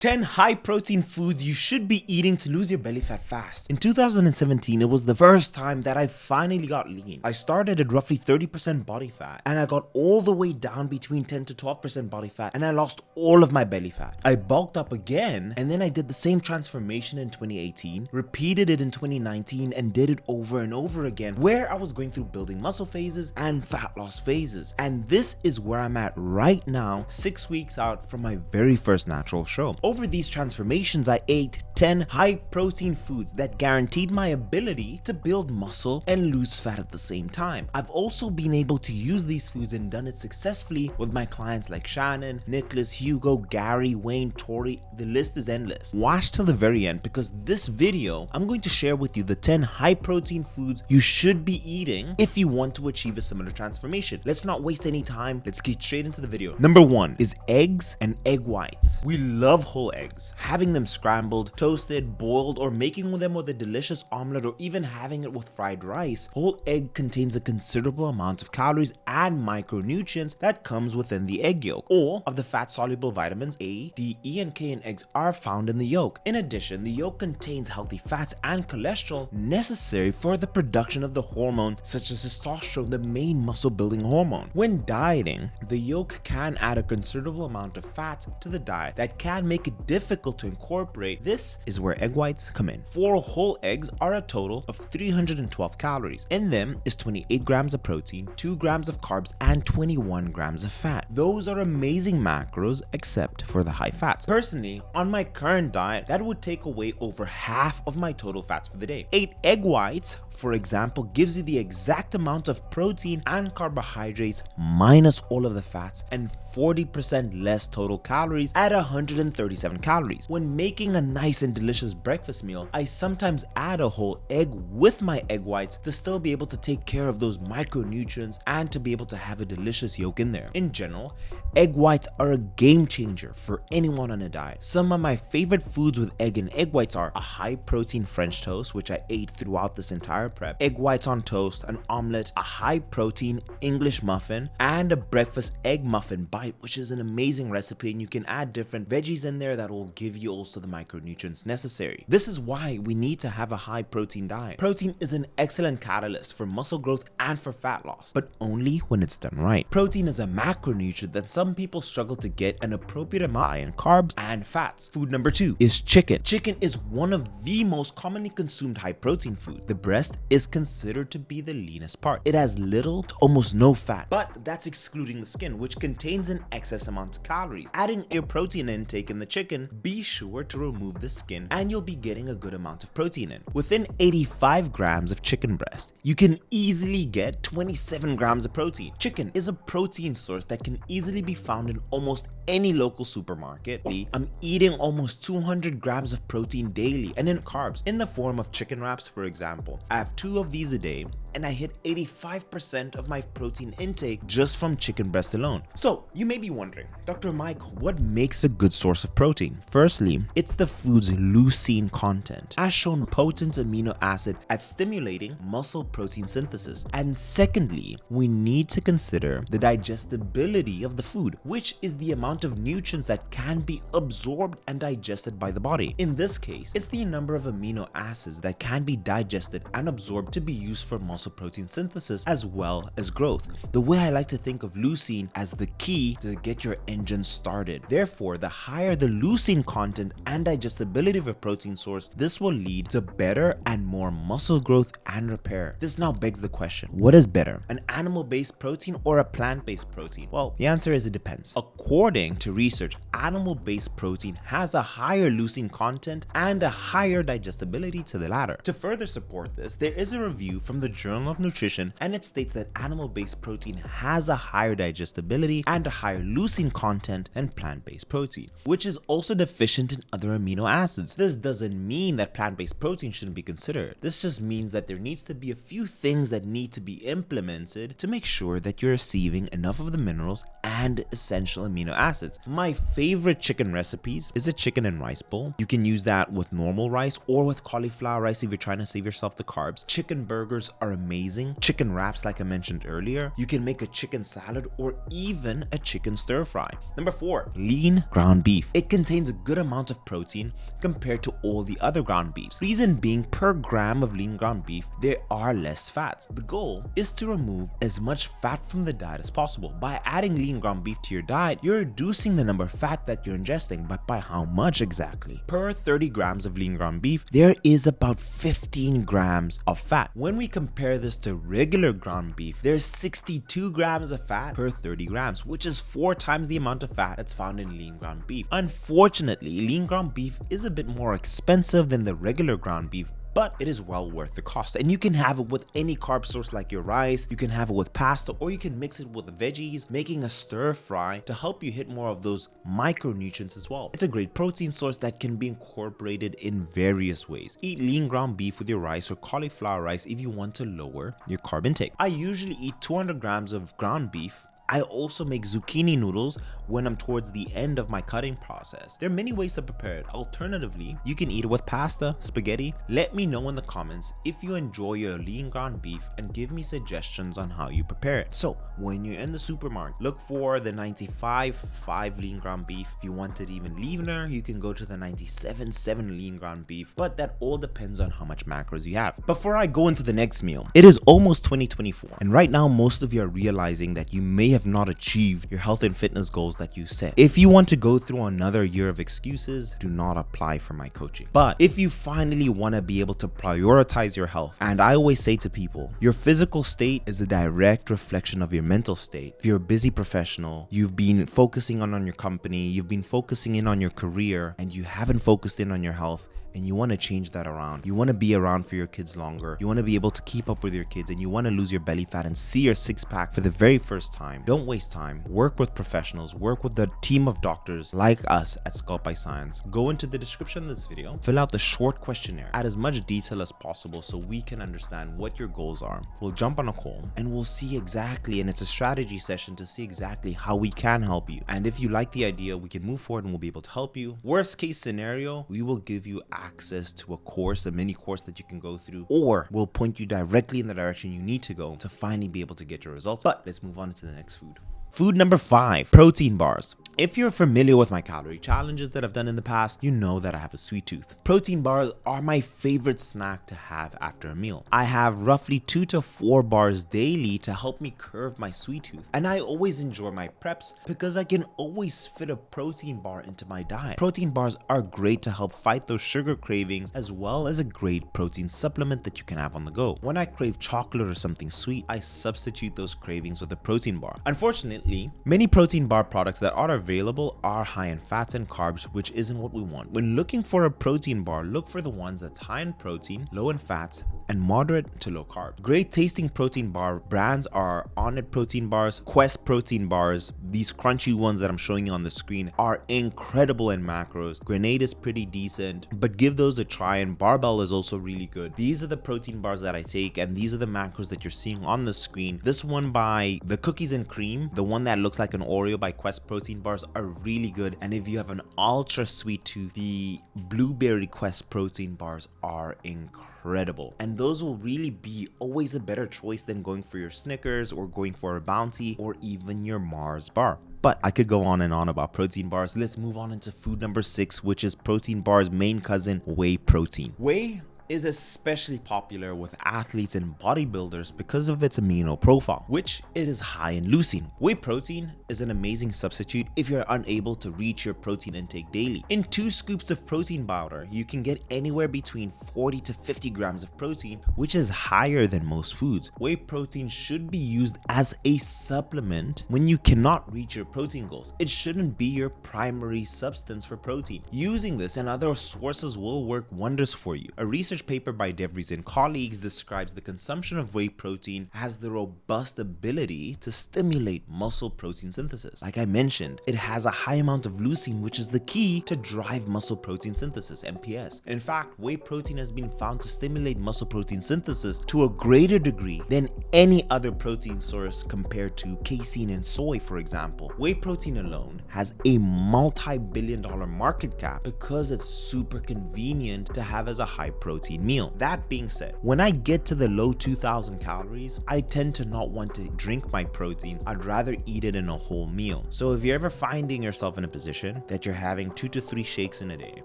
10 high protein foods you should be eating to lose your belly fat fast. In 2017, it was the first time that I finally got lean. I started at roughly 30% body fat and I got all the way down between 10 to 12% body fat and I lost all of my belly fat. I bulked up again and then I did the same transformation in 2018, repeated it in 2019 and did it over and over again where I was going through building muscle phases and fat loss phases. And this is where I'm at right now, 6 weeks out from my very first natural show. Over these transformations, I ate 10 high protein foods that guaranteed my ability to build muscle and lose fat at the same time. I've also been able to use these foods and done it successfully with my clients like Shannon, Nicholas, Hugo, Gary, Wayne, Tori. The list is endless. Watch till the very end because this video, I'm going to share with you the 10 high protein foods you should be eating if you want to achieve a similar transformation. Let's not waste any time. Let's get straight into the video. Number 1 is eggs and egg whites. We love whole eggs. Having them scrambled, toasted, boiled, or making them with a delicious omelet or even having it with fried rice, whole egg contains a considerable amount of calories and micronutrients that comes within the egg yolk. All of the fat-soluble vitamins A, D, E, and K in eggs are found in the yolk. In addition, the yolk contains healthy fats and cholesterol necessary for the production of the hormone such as testosterone, the main muscle-building hormone. When dieting, the yolk can add a considerable amount of fat to the diet that can make it difficult to incorporate. This is where egg whites come in. 4 whole eggs are a total of 312 calories. In them is 28 grams of protein, 2 grams of carbs, and 21 grams of fat. Those are amazing macros except for the high fats. Personally, on my current diet, that would take away over half of my total fats for the day. 8 egg whites, for example, gives you the exact amount of protein and carbohydrates minus all of the fats and 40% less total calories at 137 calories. When making a nice and delicious breakfast meal, I sometimes add a whole egg with my egg whites to still be able to take care of those micronutrients and to be able to have a delicious yolk in there. In general, egg whites are a game changer for anyone on a diet. Some of my favorite foods with egg and egg whites are a high protein French toast, which I ate throughout this entire prep, egg whites on toast, an omelet, a high protein English muffin, and a breakfast egg muffin bite, which is an amazing recipe and you can add different veggies in there that will give you also the micronutrients necessary. This is why we need to have a high protein diet. Protein is an excellent catalyst for muscle growth and for fat loss, but only when it's done right. Protein is a macronutrient that some people struggle to get an appropriate amount in carbs and fats. Food number 2 is chicken. Chicken is one of the most commonly consumed high protein food. The breast is considered to be the leanest part. It has little to almost no fat, but that's excluding the skin, which contains an excess amount of calories. Adding your protein intake in the chicken, be sure to remove the skin and you'll be getting a good amount of protein in. Within 85 grams of chicken breast, you can easily get 27 grams of protein. Chicken is a protein source that can easily be found in almost any local supermarket. I'm eating almost 200 grams of protein daily and in carbs in the form of chicken wraps, for example. I have 2 of these a day and I hit 85% of my protein intake just from chicken breast alone. So you may be wondering, Dr. Mike, what makes a good source of protein? Firstly, it's the food's leucine content, as shown potent amino acid at stimulating muscle protein synthesis. And secondly, we need to consider the digestibility of the food, which is the amount of nutrients that can be absorbed and digested by the body. In this case, it's the number of amino acids that can be digested and absorbed to be used for muscle protein synthesis as well as growth. The way I like to think of leucine as the key to get your engine started. Therefore, the higher the leucine content and digestibility of a protein source, this will lead to better and more muscle growth and repair. This now begs the question, what is better, an animal-based protein or a plant-based protein? Well, the answer is it depends. According to research, animal-based protein has a higher leucine content and a higher digestibility to the latter. To further support this, there is a review from the Journal of Nutrition and it states that animal-based protein has a higher digestibility and a higher leucine content than plant-based protein, which is also deficient in other amino acids. This doesn't mean that plant-based protein shouldn't be considered. This just means that there needs to be a few things that need to be implemented to make sure that you're receiving enough of the minerals and essential amino acids acids. My favorite chicken recipes is a chicken and rice bowl. You can use that with normal rice or with cauliflower rice if you're trying to save yourself the carbs. Chicken burgers are amazing. Chicken wraps, like I mentioned earlier. You can make a chicken salad or even a chicken stir fry. Number 4, lean ground beef. It contains a good amount of protein compared to all the other ground beefs. Reason being, per gram of lean ground beef, there are less fats. The goal is to remove as much fat from the diet as possible. By adding lean ground beef to your diet, you're reducing the number of fat that you're ingesting, but by how much exactly? Per 30 grams of lean ground beef, there is about 15 grams of fat. When we compare this to regular ground beef, there's 62 grams of fat per 30 grams, which is 4 times the amount of fat that's found in lean ground beef. Unfortunately, lean ground beef is a bit more expensive than the regular ground beef, but it is well worth the cost. And you can have it with any carb source like your rice, you can have it with pasta, or you can mix it with veggies, making a stir fry to help you hit more of those micronutrients as well. It's a great protein source that can be incorporated in various ways. Eat lean ground beef with your rice or cauliflower rice if you want to lower your carb intake. I usually eat 200 grams of ground beef. I also make zucchini noodles when I'm towards the end of my cutting process. There are many ways to prepare it. Alternatively, you can eat it with pasta, spaghetti. Let me know in the comments if you enjoy your lean ground beef and give me suggestions on how you prepare it. So when you're in the supermarket, look for the 95.5 lean ground beef. If you want it even leaner, you can go to the 97.7 lean ground beef, but that all depends on how much macros you have. Before I go into the next meal, it is almost 2024, and right now most of you are realizing that you may have not achieved your health and fitness goals that you set. If you want to go through another year of excuses, do not apply for my coaching. But if you finally want to be able to prioritize your health, and I always say to people, your physical state is a direct reflection of your mental state. If you're a busy professional, you've been focusing on your company, you've been focusing in on your career, and you haven't focused in on your health, and you want to change that around. You want to be around for your kids longer. You want to be able to keep up with your kids, and you want to lose your belly fat and see your six-pack for the very first time. Don't waste time. Work with professionals. Work with the team of doctors like us at Sculpt by Science. Go into the description of this video, fill out the short questionnaire, add as much detail as possible so we can understand what your goals are. We'll jump on a call and we'll see exactly, and it's a strategy session to see exactly how we can help you. And if you like the idea, we can move forward and we'll be able to help you. Worst case scenario, we will give you access to a course, a mini course that you can go through, or we'll point you directly in the direction you need to go to finally be able to get your results. But let's move on to the next food. Food number 5, protein bars. If you're familiar with my calorie challenges that I've done in the past, you know that I have a sweet tooth. Protein bars are my favorite snack to have after a meal. I have roughly 2 to 4 bars daily to help me curb my sweet tooth. And I always enjoy my preps because I can always fit a protein bar into my diet. Protein bars are great to help fight those sugar cravings, as well as a great protein supplement that you can have on the go. When I crave chocolate or something sweet, I substitute those cravings with a protein bar. Unfortunately, many protein bar products that are available are high in fats and carbs, which isn't what we want. When looking for a protein bar, look for the ones that's high in protein, low in fats, and moderate to low carb. Great tasting protein bar brands are Onnit protein bars, Quest protein bars. These crunchy ones that I'm showing you on the screen are incredible in macros. Grenade is pretty decent, but give those a try, and Barbell is also really good. These are the protein bars that I take, and these are the macros that you're seeing on the screen. This one by the Cookies and Cream, the one that looks like an Oreo by Quest protein bars, are really good. And if you have an ultra sweet tooth, the Blueberry Quest protein bars are incredible, and those will really be always a better choice than going for your Snickers or going for a Bounty or even your Mars bar. But I could go on and on about protein bars. Let's move on into food number 6, which is protein bars' main cousin, whey protein. Whey is especially popular with athletes and bodybuilders because of its amino profile, which it is high in leucine. Whey protein is an amazing substitute if you're unable to reach your protein intake daily. In 2 scoops of protein powder, you can get anywhere between 40 to 50 grams of protein, which is higher than most foods. Whey protein should be used as a supplement when you cannot reach your protein goals. It shouldn't be your primary substance for protein. Using this and other sources will work wonders for you. A research research paper by DeVries and colleagues describes the consumption of whey protein has the robust ability to stimulate muscle protein synthesis. Like I mentioned, it has a high amount of leucine, which is the key to drive muscle protein synthesis, MPS. In fact, whey protein has been found to stimulate muscle protein synthesis to a greater degree than any other protein source compared to casein and soy, for example. Whey protein alone has a multi-billion-dollar market cap because it's super convenient to have as a high protein meal. That being said, when I get to the low 2000 calories, I tend to not want to drink my proteins. I'd rather eat it in a whole meal. So if you're ever finding yourself in a position that you're having 2 to 3 shakes in a day,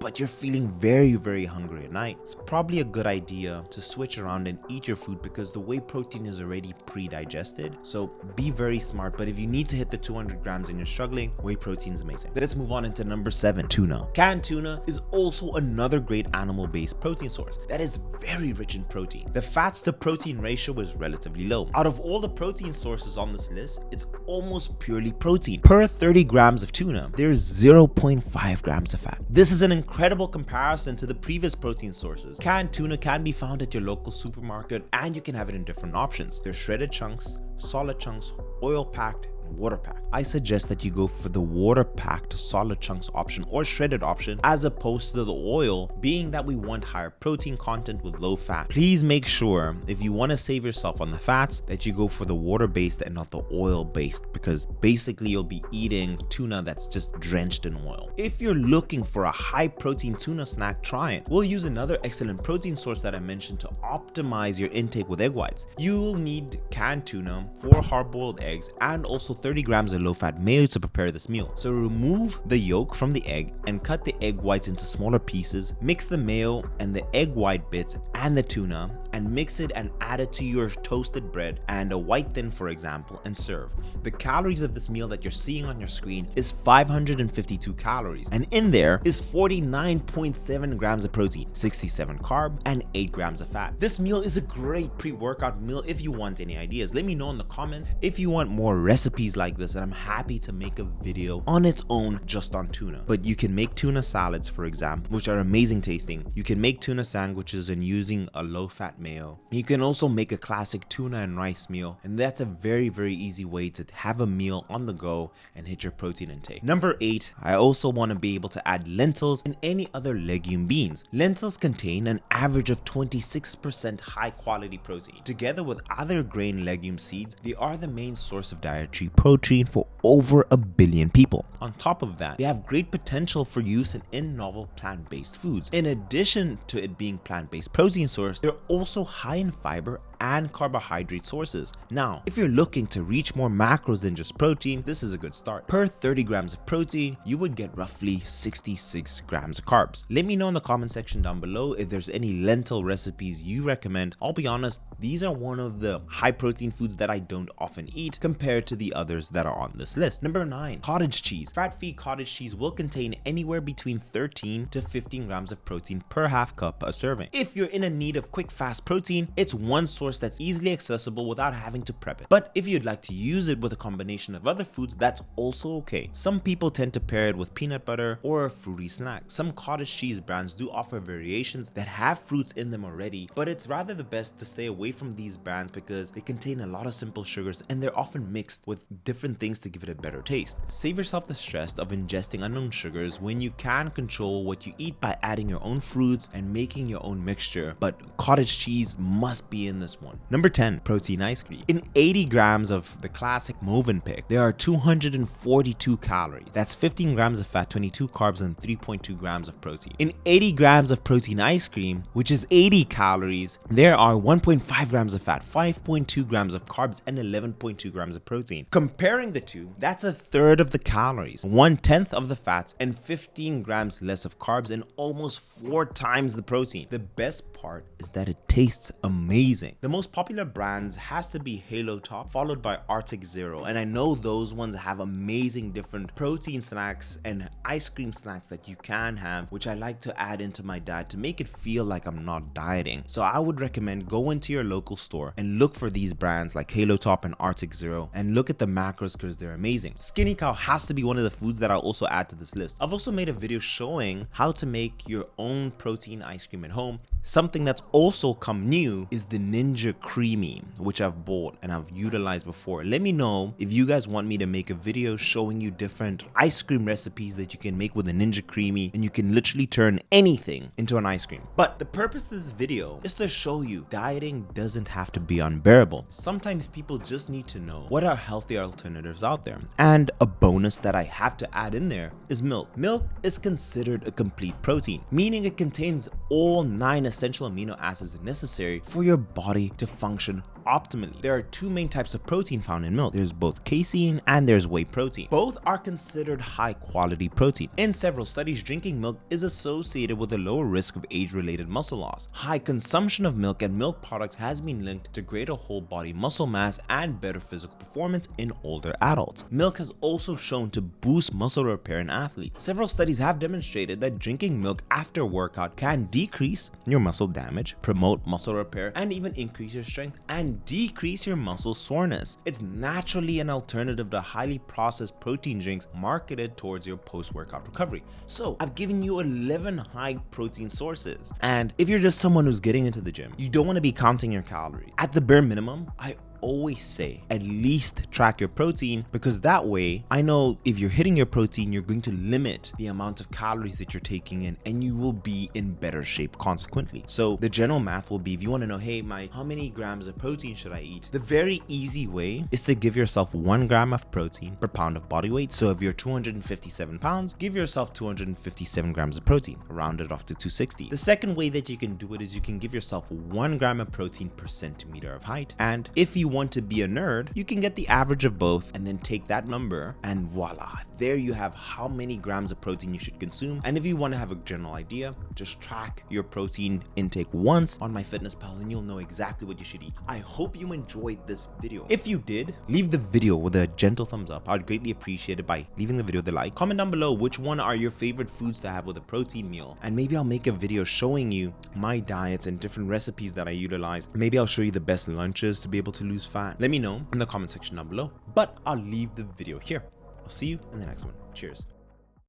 but you're feeling very hungry at night, it's probably a good idea to switch around and eat your food because the whey protein is already pre-digested. So be very smart, but if you need to hit the 200 grams and you're struggling, whey protein is amazing. Let's move on into number 7, tuna. Canned tuna is also another great animal-based protein source that is very rich in protein. The fats to protein ratio is relatively low. Out of all the protein sources on this list, it's almost purely protein. Per 30 grams of tuna, there's 0.5 grams of fat. This is an incredible comparison to the previous protein sources. Canned tuna can be found at your local supermarket and you can have it in different options. There's shredded chunks, solid chunks, oil packed, water packed. I suggest that you go for the water packed solid chunks option or shredded option as opposed to the oil, being that we want higher protein content with low fat. Please make sure if you want to save yourself on the fats that you go for the water based and not the oil based, because basically you'll be eating tuna that's just drenched in oil. If you're looking for a high protein tuna snack, try it. We'll use another excellent protein source that I mentioned to optimize your intake with egg whites. You'll need canned tuna, 4 hard-boiled eggs, and also 30 grams of low-fat mayo to prepare this meal. So remove the yolk from the egg and cut the egg whites into smaller pieces. Mix the mayo and the egg white bits and the tuna and mix it and add it to your toasted bread and a white thin, for example, and serve. The calories of this meal that you're seeing on your screen is 552 calories, and in there is 49.7 grams of protein, 67 carb, and 8 grams of fat. This meal is a great pre-workout meal. If you want any ideas, let me know in the comment. If you want more recipes like this, and I'm happy to make a video on its own just on tuna. But you can make tuna salads, for example, which are amazing tasting. You can make tuna sandwiches and using a low-fat mayo. You can also make a classic tuna and rice meal, and that's a very easy way to have a meal on the go and hit your protein intake. Number 8, I also want to be able to add lentils and any other legume beans. Lentils contain an average of 26% high quality protein. Together with other grain legume seeds, they are the main source of dietary protein for over 1 billion people. On top of that, they have great potential for use in novel plant-based foods. In addition to it being plant-based protein source, they're also high in fiber and carbohydrate sources. Now, if you're looking to reach more macros than just protein, this is a good start. Per 30 grams of protein, you would get roughly 66 grams of carbs. Let me know in the comment section down below if there's any lentil recipes you recommend. I'll be honest, these are one of the high protein foods that I don't often eat compared to the others that are on this list. Number 9, cottage cheese. Fat-free cottage cheese will contain anywhere between 13 to 15 grams of protein per half cup a serving. If you're in a need of quick, fast protein, it's one source that's easily accessible without having to prep it. But if you'd like to use it with a combination of other foods, that's also okay. Some people tend to pair it with peanut butter or a fruity snack. Some cottage cheese brands do offer variations that have fruits in them already, but it's rather the best to stay away from these brands because they contain a lot of simple sugars and they're often mixed with different things to give it a better taste. Save yourself the stress of ingesting unknown sugars when you can control what you eat by adding your own fruits and making your own mixture, but cottage cheese must be in this one. Number 10, protein ice cream. In 80 grams of the classic Movenpick, there are 242 calories. That's 15 grams of fat, 22 carbs, and 3.2 grams of protein. In 80 grams of protein ice cream, which is 80 calories, there are 1.5 grams of fat, 5.2 grams of carbs, and 11.2 grams of protein. Comparing the two, that's a third of the calories, 1/10 of the fats, and 15 grams less of carbs, and almost 4 times the protein. The best part is that it tastes amazing. The most popular brands has to be Halo Top, followed by Arctic Zero, and I know those ones have amazing different protein snacks and ice cream snacks that you can have, which I like to add into my diet to make it feel like I'm not dieting. So I would recommend go into your local store and look for these brands like Halo Top and Arctic Zero and look at the macros because they're amazing. Skinny Cow has to be one of the foods that I'll also add to this list. I've also made a video showing how to make your own protein ice cream at home. Something that's also come new is the Ninja Creamy, which I've bought and I've utilized before. Let me know if you guys want me to make a video showing you different ice cream recipes that you can make with the Ninja Creamy, and you can literally turn anything into an ice cream. But the purpose of this video is to show you dieting doesn't have to be unbearable. Sometimes people just need to know what are healthy alternatives out there. And a bonus that I have to add in there is milk. Milk is considered a complete protein, meaning it contains all 9 essential amino acids necessary for your body to function optimally. There are 2 main types of protein found in milk. There's both casein and there's whey protein. Both are considered high quality protein. In several studies, drinking milk is associated with a lower risk of age-related muscle loss. High consumption of milk and milk products has been linked to greater whole body muscle mass and better physical performance in older adults. Milk has also shown to boost muscle repair in athletes. Several studies have demonstrated that drinking milk after workout can decrease your muscle damage, promote muscle repair, and even increase your strength and decrease your muscle soreness. It's naturally an alternative to highly processed protein drinks marketed towards your post-workout recovery. So I've given you 11 high protein sources. And if you're just someone who's getting into the gym, you don't want to be counting your calories. At the bare minimum, I always say at least track your protein, because that way I know if you're hitting your protein, you're going to limit the amount of calories that you're taking in and you will be in better shape consequently. So the general math will be, if you want to know, hey, how many grams of protein should I eat? The very easy way is to give yourself 1 gram of protein per pound of body weight. So if you're 257 pounds, give yourself 257 grams of protein, round it off to 260. The second way that you can do it is you can give yourself 1 gram of protein per centimeter of height. And if you want to be a nerd, you can get the average of both and then take that number and voila, there you have how many grams of protein you should consume. And if you want to have a general idea, just track your protein intake once on MyFitnessPal and you'll know exactly what you should eat. I hope you enjoyed this video. If you did, leave the video with a gentle thumbs up. I'd greatly appreciate it by leaving the video the like. Comment down below which one are your favorite foods to have with a protein meal, and maybe I'll make a video showing you my diets and different recipes that I utilize. Maybe I'll show you the best lunches to be able to lose fat. Let me know in the comment section down below, but I'll leave the video here. I'll see you in the next one. Cheers.